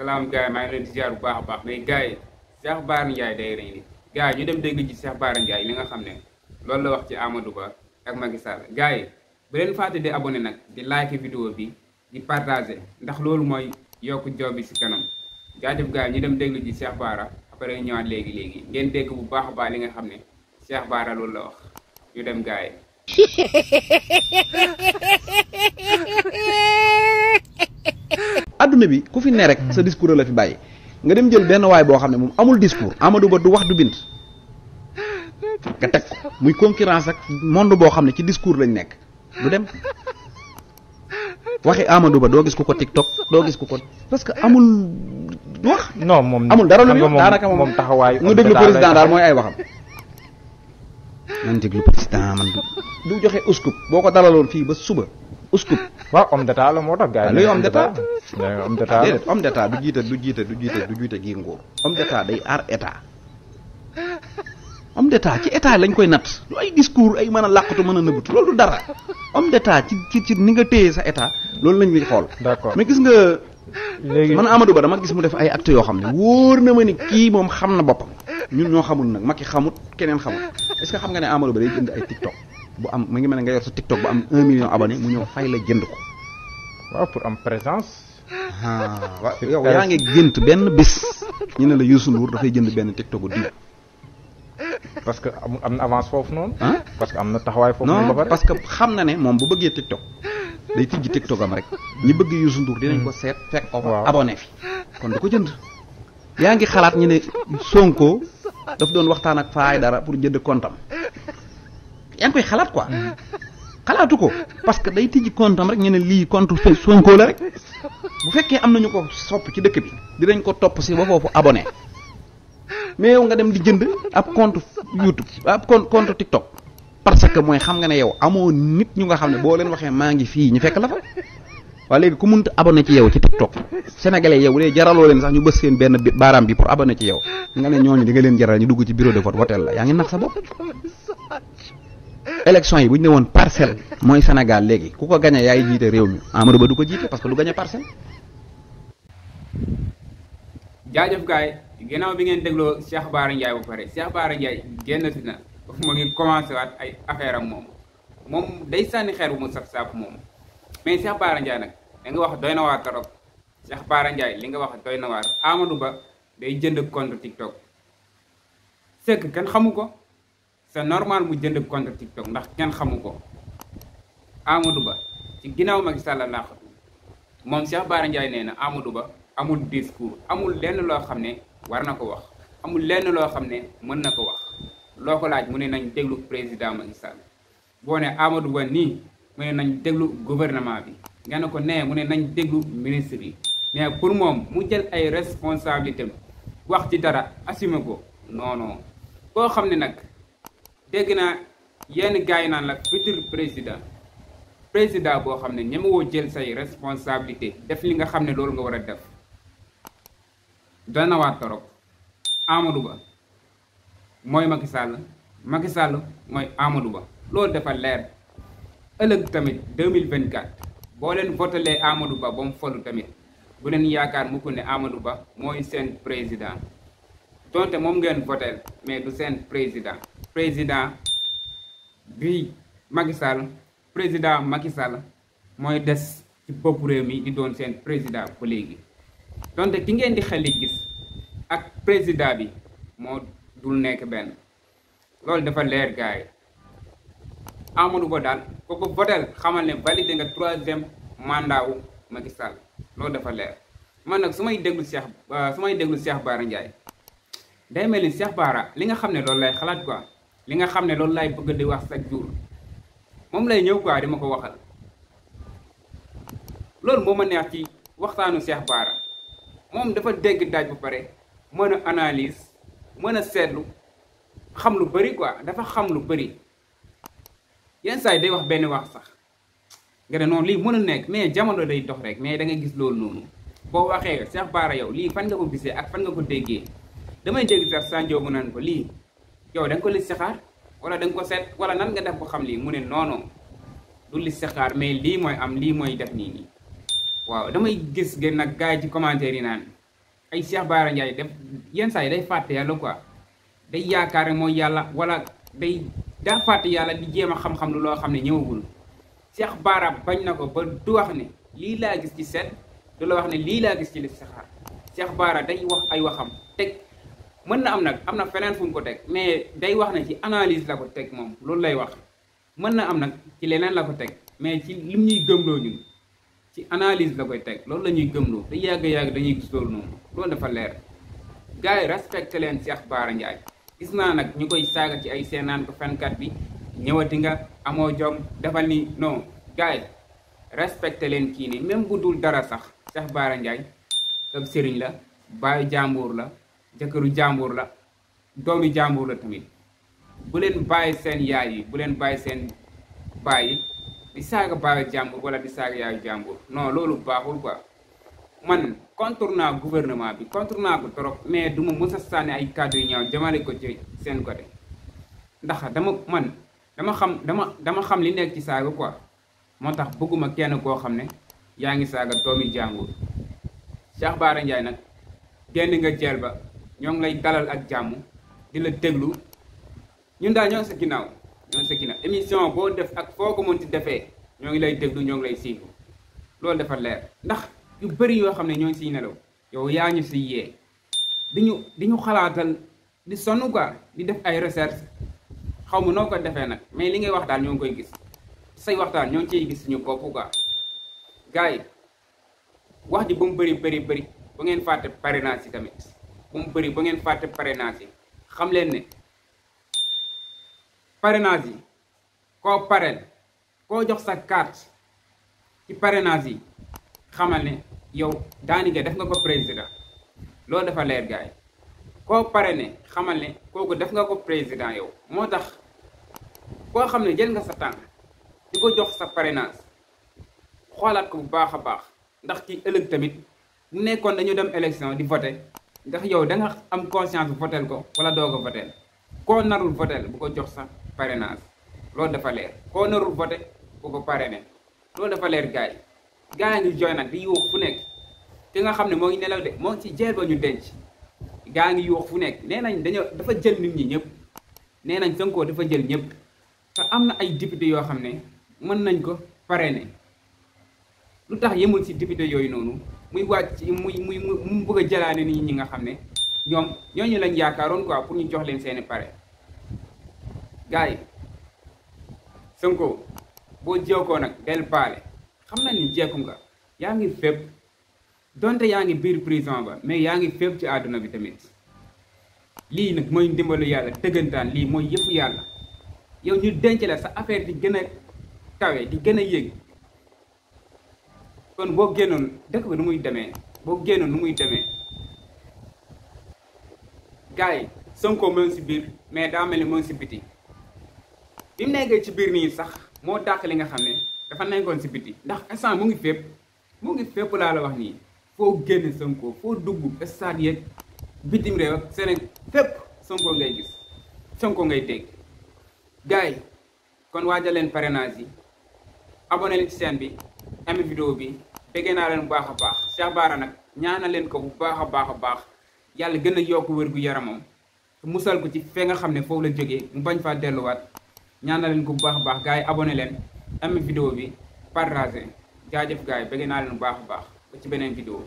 salaam gars yi maa ngi leen di ziar bu baax a baax mais gars yi Cheikh Bara Ndiaye day rey ni gars yi ñu dem dégg ci Cheikh Bara Ndiaye li nga xam ne loolu la wax ci Amadou Ba ak Macky Sall gars yi bu leen fàtte di abonné nag di like vidéo bi di partager ndax loolu mooy yokk job bi si kanam jaajëf gars yi ñu dem déglu ci Cheikh Bara après ñëwaat léegi ngeen dégg bu baax a baax li nga xam ne Cheikh Bara loolu la wax ñu dem gars yi. adduna bi ku fi ne rek sa discours la fi bàyyi nga dem jël benn waay boo xam ne moom amul discours Amadou Ba du wax du bind nga teg ko muy concurrence ak monde boo xam ne ci discours lañ nekk du dem waxi Amadou Ba doo gis ku ko TikTok doo gis ku ko parce que amul wax. non moom amul dara lu ñu daanaka moom taxawaay nga déglu président daal mooy ay waxam. man déglu président man du joxe uskup boo ko dalaloon fii ba suba uskup. waaw homme d'état la moo tax gars yi. luy homme d'état homme d'état déedéet homme d'état du jiite gii nguur homme d'état day aar état homme d'état ci état lañ koy natt lu ay discours ay mën a làqatu mën a nëbbatu loolu du dara homme d'état ci ni nga téye sa état loolu lañ lay xool. d'accord mais gis nga léegi man Amadou Ba dama gis mu def ay actes yoo xam ne wóor na ma ni kii moom xam na boppam ñun ñoo xamul nag Macky xamut keneen xamut est-ce que xam nga ne Amadou Ba day jënd ay TikTok bu am mu ngi mel ne nga yor sa TikTok bu am 1 million abonné mu ñëw fay la jënd ko. waaw pour am présence. waaw yow yaa ngi gént benn bis ñu ne la Youssou Ndour dafay jënd benn TikTok diw. parce que am na avance foofu noonu. parce que am na taxawaay foofu noonu. non parce que xam na ne moom bu bëggee TikTok day tijji TikTok am rek ñi bëgg Youssou Ndour dinañ ko seet fekk ko fa abonné fi kon du ko jënd. yaa ngi xalaat ñu ne Sonko daf doon waxtaan ak faay dara pour jënd compte am yaa ngi koy xalaat quoi. xalaatu ko parce que day tijji compte am rek ñu ne lii compte Sonko la rek bu fekkee am nañu ko sopp ci dëkk bi dinañ ko topp si ba foofu abonné mais yow nga dem di jënd ab compte YouTube ab compte TikTok parce que mooy xam nga ne yow amoo nit ñu nga xam ne boo leen waxee maa ngi fii ñu fekk la fa waaye léegi ku mënta abonné ci yow ci TikTok sénégalais yow dee jaraloo leen sax ñu bës seen benn baaraam bi pour abonné ci yow nga ne ñooñu di nga leen jaral ñu dugg ci bureau de vote woteel la yaa ngi nax sa bopp. élection yi bu ñu ne woon parcelle mooy Sénégal léegi ku ko gañe yaay jiite réew mi Amadou Ba du ko jiite parce que du gañe parcelle. jaajëf gaay ginnaaw bi ngeen dégloo Cheikh Bara Ndiaye ba pare Cheikh Bara Ndiaye génn si na mu ngi commencé waat ay affaire am moom day sànni xeer bu mu saf moom mais Cheikh Bara Ndiaye nag da nga wax doy na waar trop Cheikh Bara Ndiaye li nga wax doy na waar Amadou Ba day jënd compte TikTok c'est que kenn xamu ko. c'est normal mu jënd compte TikTok ndax kenn xamu ko Amadou Ba ci ginnaaw Macky Sall laa xam moom Cheikh Bara Ndiaye nee na Amadou Ba amul discours amul lenn loo xam ne war na ko wax amul lenn loo xam ne mën na ko wax loo ko laaj mu ne nañ déglu président Macky Sall boo ne Amadou Ba nii mu ne nañ déglu gouvernement bi nga ne ko nee mu ne nañ déglu ministre yi mais pour moom mu jël ay responsabilités wax ci dara assumer ko non koo xam ne nag dégg naa yenn gars yi naan la futur président boo xam ne ñemewoo jël say responsabilité def li nga xam ne loolu nga war a def dana waat torop Amadou Ba mooy Macky Sall mooy Amadou Ba loolu dafa leer ëllëg tamit 2024 boo leen votelee Amadou Ba ba mu folu tamit bu leen yaakaar mu ko ne Amadou Ba mooy seen président donte moom ngeen votel mais du seen président bi Macky Sall président Macky Sall mooy des ci bopp réew mi di doon seen président ba léegi donte ki ngeen di xel li gis ak président bi moo dul nekk benn loolu dafa leer gars yi Amadou Ba daal ko ko votel xamal ne validé nga 3e mandat wu Macky Sall loolu dafa leer man nag su may déglu Cheikh Bara Ndiaye day mel ni Cheikh Bara li nga xam ne loolu lay xalaat quoi li nga xam ne loolu lay bëgg di wax chaque jour moom lay ñëw quoi di ma ko waxal loolu moo ma neex ci waxtaanu Cheikh Bara moom dafa dégg daaj ba pare mën a analyse mën a seetlu xam lu bëri quoi dafa xam lu bëri yenn saa yi day wax benn wax sax nga ne noonu lii mën a nekk mais jamono day dox rek mais da nga gis loolu noonu boo waxee Cheikh Bara yow lii fan nga ko gisee ak fan nga ko déggee damay dégg sax Sanjoo mu naan ko lii yow da nga ko listixaar wala da nga ko seet wala nan nga def ko xam lii mu ne non du listixaar mais lii mooy am lii mooy def nii waaw damay gis gën nag gars yi ci commentaire yi naan ay Cheikh Bara Ndiaye def yenn saa yi day fàtte yàlla quoi day yaakaar mooy yàlla wala daa fàtte yàlla di jéem a xam-xam lu loo xam ne ñëwagul. Cheikh Bara bañ na ko ba du wax ne lii laa gis ci seet du la wax ne lii laa gis ci li saxaar Cheikh Bara day wax ay waxam teg mën na am nag am na feneen fu mu ko teg mais day wax ne ci analyse la ko teg moom loolu lay wax mën na am nag ci leneen la ko teg mais ci lim ñuy gëmloo ñun ci analyse la koy teg loolu la ñuy gëmloo te yàgg-yàgg dañuy gis loolu noonu loolu dafa leer gars yi respecté leen Cheikh Bara Ndiaye gis naa nag ñu koy saaga ci ay seenaan ko fenkat bi ñëwati nga amoo jom defal ni non gars yi respecté leen kii nii même bu dul dara sax Cheikh Bara Ndiaye ab sëriñ la baayu jàmbur la jëkkëru jàmbur la doomi jàmbur la tamit bu leen bàyyi seen yaay yi bu leen bàyyi seen baay yi di saaga baayu jàmbur wala di saaga yaayu jàmbur non loolu baaxul quoi man contre naa gouvernement bi contre naa ko trop mais du ma mës a sànni ay kàddu yu ñaaw jamale ko ci seen côté ndax dama xam li nekk ci saaga quoi moo tax bëgguma kenn koo xam ne yaa ngi saaga doomi jàmbur Cheikh Bara Ndiaye nag génn nga jeel ba ñoo ngi lay dalal ak jàmm di la déglu ñun daal ñoo sa ginnaaw émission boo def ak foo ko mën ci defee ñoo ngi lay déglu ñoo ngi lay siifu loolu dafa leer ndax yu bëri yoo xam ne ñoo ngi siy nelaw yow yaa ñu si yee di ñu xalaatal di sonn quoi di def ay recherche xaw ma noo ko defee nag mais li ngay wax daal ñoo ngi koy gis say waxtaan ñoo ngi ciy gis suñu bopp quoi gars yi wax ji ba mu bëri ba ngeen fàtte parrainage yi tamit ba mu bëri ba ngeen fàtte parrainage yi xam leen ne parrainage yi koo parrain koo jox sa carte ci parrainage yi xamal ne yow daanaka def nga ko président loolu dafa leer gars yi koo parrainé xamal ne kooku def nga ko président yow moo tax koo xam ne jël nga sa tànk di ko jox sa parrainage xoolaat ko bu baax a baax ndax ci ëllëg tamit mu nekkoon dañu dem élection di voté ndax yow da nga am conscience votel ko wala doo ko votel koo narul votel bu ko jox sa parrainage loolu dafa leer koo narul voté bu ko parrainé loolu dafa leer gars yi ngi jooy nag di yuux fu nekk ki nga xam ne moo ngi nelaw de moo ngi ci jeel ba ñu denc gaa ngi yuux fu nekk nee nañ dafa jël nit ñi ñëpp nee nañ Sonko dafa jël ñëpp te am na ay député yoo xam ne mën nañ ko parrainer lu tax yemul ci député yooyu noonu muy wàcc mu bëgg a jëlaane nit ñi nga xam ne ñooñu lañ yaakaaroon quoi pour ñu jox leen seeni pare gars yi Sonko boo jeekoo nag del baale xam na ni jeeku nga yaa ngi fépp donte yaa ngi biir prison ba mais yaa ngi fépp ci àdduna bi tamit lii nag mooy ndimbalu yàlla dëggantaan lii mooy yëfu yàlla yow ñu denc la sa affaire di gën a kawe di gën a yéeg kon boo génnoon dëkk bi nu muy demee gars yi Sonko moo ngi si biir mais daa mel ni moo ngi si biti bi mu nekkee ci biir nii sax moo dàq li nga xam ne dafa nekkoon si biti ndax instant mu ngi fépp laa la wax nii foo génn Sonko foo dugg stade yeeg bitim réew ak Sénégal fépp Sonko ngay gis Sonko ngay dégg gars yi kon waajaleen parrainage yi abonné leen ci chaîne bi aimé vidéo bi déggee naa leen bu baax a baax Cheikh Bara nag ñaanal leen ko bu baax a baax yàlla gën a yokk wér gu yaramam te musal ko ci fee nga xam ne foofu la jógee mu bañ faa delluwaat ñaanal leen ko bu baax a baax gars yi abonné leen aimé vidéo bi partagé jaajëf gars yi bëgg naa leen bu baax a baax ba ci beneen vidéo